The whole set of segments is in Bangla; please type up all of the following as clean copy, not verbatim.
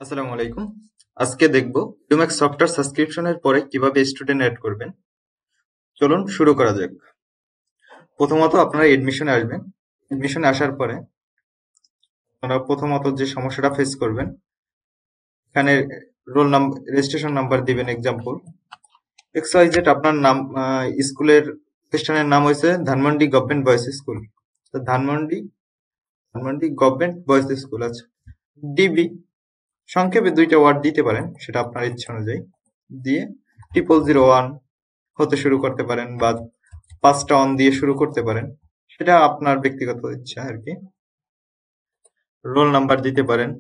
আসসালামু আলাইকুম। আজকে দেখব লুমেক্স সফটওয়্যার সাবস্ক্রিপশনের পরে কিভাবে স্টুডেন্ট অ্যাড করবেন। চলুন শুরু করা যাক। প্রথমত আপনারা এডমিশনে আসবেন। এডমিশনে আসার পরে আপনারা প্রথমত যে সমস্যাটা ফেস করবেন, এখানে রোল নাম্বার, রেজিস্ট্রেশন নাম্বার দিবেন। এক্সাম্পল XYZ, আপনার নাম, স্কুলের প্রতিষ্ঠানের নাম হয়েছে ধানমন্ডি গভর্নমেন্ট বয়েজ স্কুল। তো Dhanmondi Dhanmondi government boys school আছে। ডিবি সংক্ষেপে 2টা ওয়ার্ড দিতে পারেন, সেটা আপনার ইচ্ছা অনুযায়ী দিয়ে 0001 হতে শুরু করতে পারেন বা 5টা অন দিয়ে শুরু করতে পারেন, সেটা আপনার ব্যক্তিগত ইচ্ছা আর কি। রোল নাম্বার দিতে পারেন,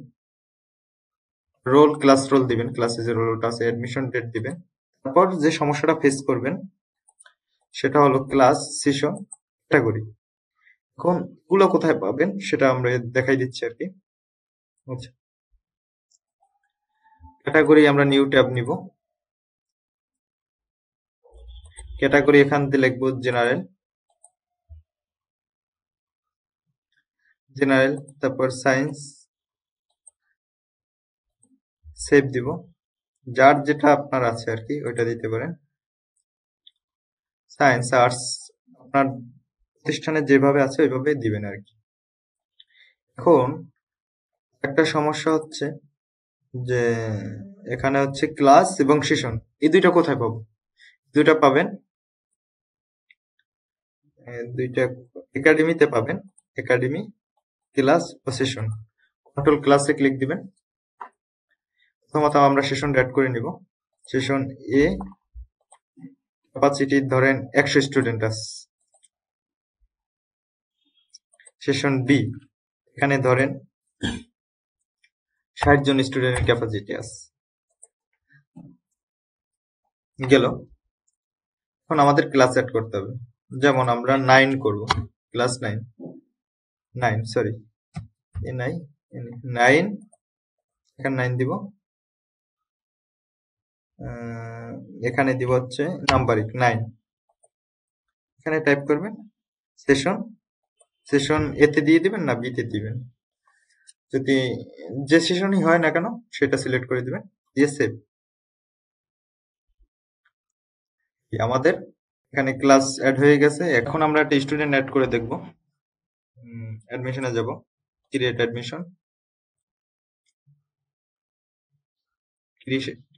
রোল ক্লাস রোল দিবেন, ক্লাসে যে রোলটা আছে, অ্যাডমিশন ডেট দিবেন। তারপর যে সমস্যাটা ফেস করবেন সেটা হলো ক্লাস, সেশন, ক্যাটাগরি। এখন এগুলো কোথায় পাবেন সেটা আমরা দেখাই দিচ্ছি আর কি। আচ্ছা, ক্যাটাগরি আমরা নিউ ট্যাব নিব। ক্যাটাগরি এখান থেকে লিখবো জেনারেল, তারপর সায়েন্স, সেভ দিব। যার যেটা আপনার আছে আর কি ওইটা দিতে পারেন। সায়েন্স, আর্টস, আপনার প্রতিষ্ঠানে যেভাবে আছে ওইভাবে দিবেন আর কি। এখন একটা সমস্যা হচ্ছে যে এখানে হচ্ছে ক্লাস এবং সেশন, এই দুইটা কোথায় পাবো? দুইটা পাবেন, দুইটা একাডেমিতে পাবেন। একাডেমি, ক্লাস ও সেশন। কন্ট্রোল ক্লাসে ক্লিক দিবেন। প্রথমত আমরা সেশন অ্যাড করে নিব। সেশন এ ক্যাপাসিটি ধরেন 100 স্টুডেন্ট আছে। সেশন বি এখানে ধরেন 60 জন স্টুডেন্টের ক্যাপাসিটি আছে। গেল। এখন আমাদের ক্লাস অ্যাড করতে হবে। যেমন আমরা 9 করব, ক্লাস 9, সরি, এ 9, এখানে 9 দিব। এখানে দিব হচ্ছে নাম্বারিং 9। এখানে টাইপ করবেন সেশন এতে দিয়ে দিবেন না বিতে দিবেন, যদি যে সেশনই হয় না কেন সেটা সিলেক্ট করে দিবেন, দিয়ে সেভ। আমাদের এখানে ক্লাস অ্যাড হয়ে গেছে। এখন আমরা একটা স্টুডেন্ট অ্যাড করে দেখব। অ্যাডমিশনে যাব, ক্রিয়েট অ্যাডমিশন।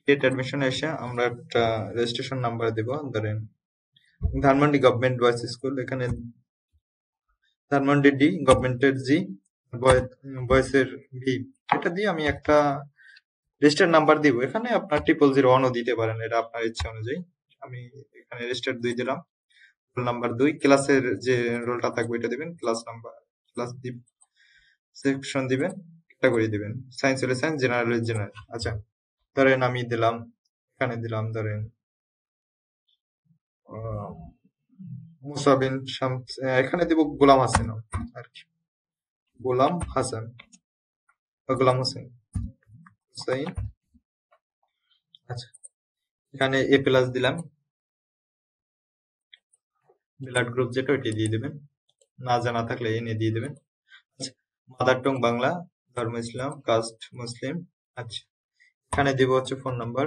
ক্রিয়েট অ্যাডমিশনে এসে আমরা একটা রেজিস্ট্রেশন নাম্বার দেব, ধরেন ধানমন্ডি গভর্নমেন্ট বয়েজ স্কুল। এখানে ধানমন্ডি ডি, গভর্নমেন্টের জি, বয়েজের ভি, এটা দিয়ে আমি একটা রেজিস্টার নাম্বার দিব। এখানে আপনার 0001ও দিতে পারেন, এটা আপনার ইচ্ছা অনুযায়ী। আমি এখানে রেজিস্টার 2 দিলাম। রোল নাম্বার 2, ক্লাসের যে রোলটা থাকবে এটা দিবেন, ক্লাস নাম্বার, ক্লাস দিব, সেকশন দিবেন, ক্যাটাগরি দিবেন। সায়েন্স হলে সায়েন্স, জেনারেল হলে জেনারেল। আচ্ছা, ধরেন আমি দিলাম, এখানে দিলাম ধরেন মুসাবিন শামস, এখানে দিব গোলাম হাসান আর কি, গোলাম হাসান বা গোলাম হোসেন হুসাইন। আচ্ছা, এখানে এ প্লাস দিলাম, ব্লাড গ্রুপ যেটা ওইটা দিয়ে দিবেন, না জানা থাকলে এনে দিয়ে দিবেন। আচ্ছা, মাদার টং বাংলা, ধর্ম ইসলাম, কাস্ট মুসলিম। আচ্ছা, এখানে দিব হচ্ছে ফোন নাম্বার।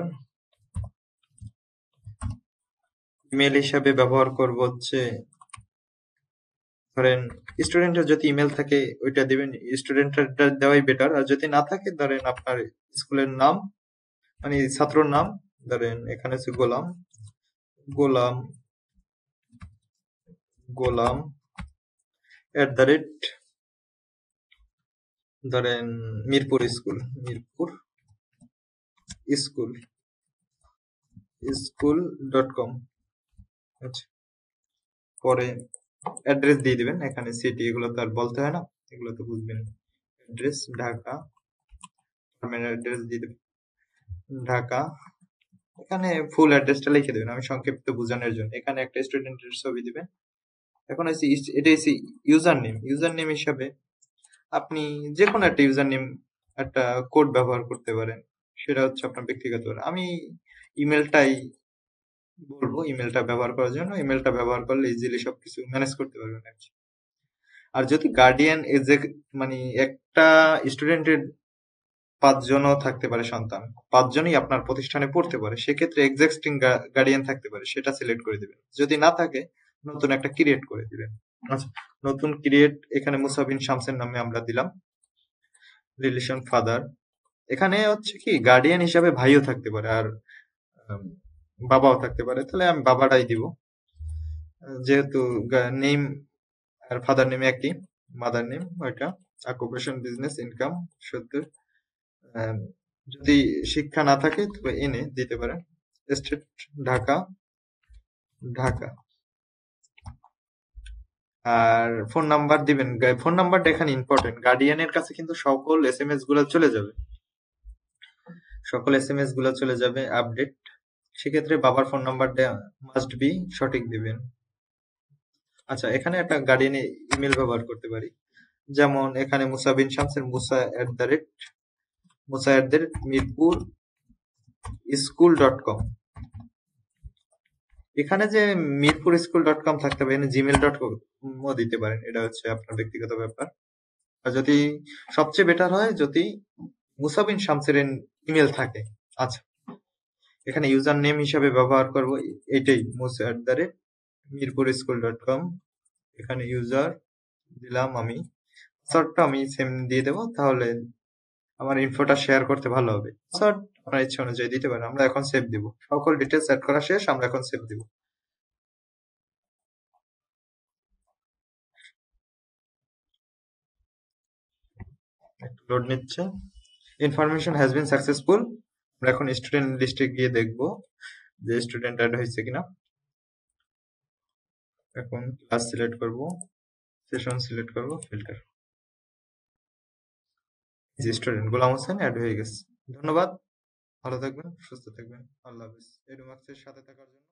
ইমেল হিসাবে ব্যবহার করব হচ্ছে, ধরেন স্টুডেন্টের যদি ইমেল থাকে ওইটা দিবেন, স্টুডেন্টের দেওয়াই বেটার। আর যদি না থাকে ধরেন আপনার স্কুলের নাম, মানে ছাত্রর নাম, ধরেন এখানে হচ্ছে গোলাম, গোলাম গোলাম @ ধরেন মিরপুর স্কুল, মিরপুর স্কুল স্কুল.com। আচ্ছা, পরে অ্যাড্রেস দিয়ে দিবেন। এখানে সিটি, এগুলো তো আর বলতে হয় না, এগুলো তো বুঝবেন। অ্যাড্রেস ঢাকা, অ্যাড্রেস দিয়ে দেবেন ঢাকা। এখানে ফুল অ্যাড্রেসটা লিখে দেবেন, আমি সংক্ষিপ্ত বোঝানোর জন্য। এখানে একটা স্টুডেন্টের ছবি দিবেন। এখন হচ্ছে এটা হচ্ছে ইউজার নেম হিসাবে আপনি যে কোনো একটা ইউজার নেম, একটা কোড ব্যবহার করতে পারেন, সেটা হচ্ছে আপনার ব্যক্তিগত। আমি ইমেলটাই বলবো, ইমেলটা ব্যবহার করার জন্য। ইমেলটা ব্যবহার করলে ইজিলি সবকিছু ম্যানেজ করতে পারবেন আর কি। আর যদি গার্ডিয়ান মানে একটা স্টুডেন্টের 5 জনও থাকতে পারে সন্তান, 5 জনই আপনার প্রতিষ্ঠানে পড়তে পারে, সেক্ষেত্রে এক্সিস্টিং গার্ডিয়ান থাকতে পারে, সেটা সিলেক্ট করে দিবেন। যদি না থাকে নতুন একটা ক্রিয়েট করে দিবেন। আচ্ছা, নতুন ক্রিয়েট, এখানে মুসা বিন শামসের নামে আমরা দিলাম। রিলেশন ফাদার, এখানে হচ্ছে কি গার্ডিয়ান হিসাবে ভাইও থাকতে পারে আর উম, বাবাও থাকতে পারে, তাহলে আমি বাবাটাই দিব। যেহেতু নেম আর ফাদার নেম একই, মাদার নেম ওইটা। Occupation business, income 70। যদি শিক্ষা না থাকে তবে এনে দিতে পারেন। স্টেট ঢাকা, ঢাকা। আর ফোন নাম্বার দিবেন। ফোন নাম্বারটা এখানে ইম্পর্টেন্ট, গার্ডিয়ানের কাছে কিন্তু সকল এসএমএস গুলো চলে যাবে, সকল এসএমএস গুলো চলে যাবে আপডেট। সেক্ষেত্রে বাবার ফোন নাম্বারটা মাস্ট বি সঠিক দিবেন। আচ্ছা, এখানে একটা গার্ডিয়ান ইমেল ব্যবহার করতে পারি, যেমন এখানে মুসা বিন শামসের মুসা@মিরপুর স্কুল.com। এখানে যে মিরপুর স্কুল.com থাকতে হবে, এখানে gmail.com ও দিতে পারেন, এটা হচ্ছে আপনার ব্যক্তিগত ব্যাপার। আর যদি সবচেয়ে বেটার হয় যদি মুসা বিন শামসের ইমেল থাকে। আচ্ছা, এখানে ইউজার নেম হিসাবে ব্যবহার করব এটাই, মুসা@মিরপুর স্কুল.com। এখানে ইউজার দিলাম আমি, পাসওয়ার্ডটা আমি সেম দিয়ে দেবো, তাহলে আমার ইনফোটা শেয়ার করতে ভালো হবে। পাসওয়ার্ড আপনার ইচ্ছা অনুযায়ী দিতে পারেন। আমরা এখন সেভ দিব, সকল ডিটেলস অ্যাড করা শেষ, আমরা এখন সেভ দিব। একটু লোড নিচ্ছে। Information has been successful. আমরা এখন স্টুডেন্ট লিস্টে গিয়ে দেখব যে স্টুডেন্ট অ্যাড হয়েছে কিনা। এখন ক্লাস সিলেক্ট করব, সেশন সিলেক্ট করব, ফিল্টার। যে স্টুডেন্ট গোলাম হোসেন অ্যাড হয়ে গেছে। ধন্যবাদ, ভালো থাকবেন, সুস্থ থাকবেন, আল্লাহ হাফেজ। এডুমার্কসের সাথে থাকার জন্য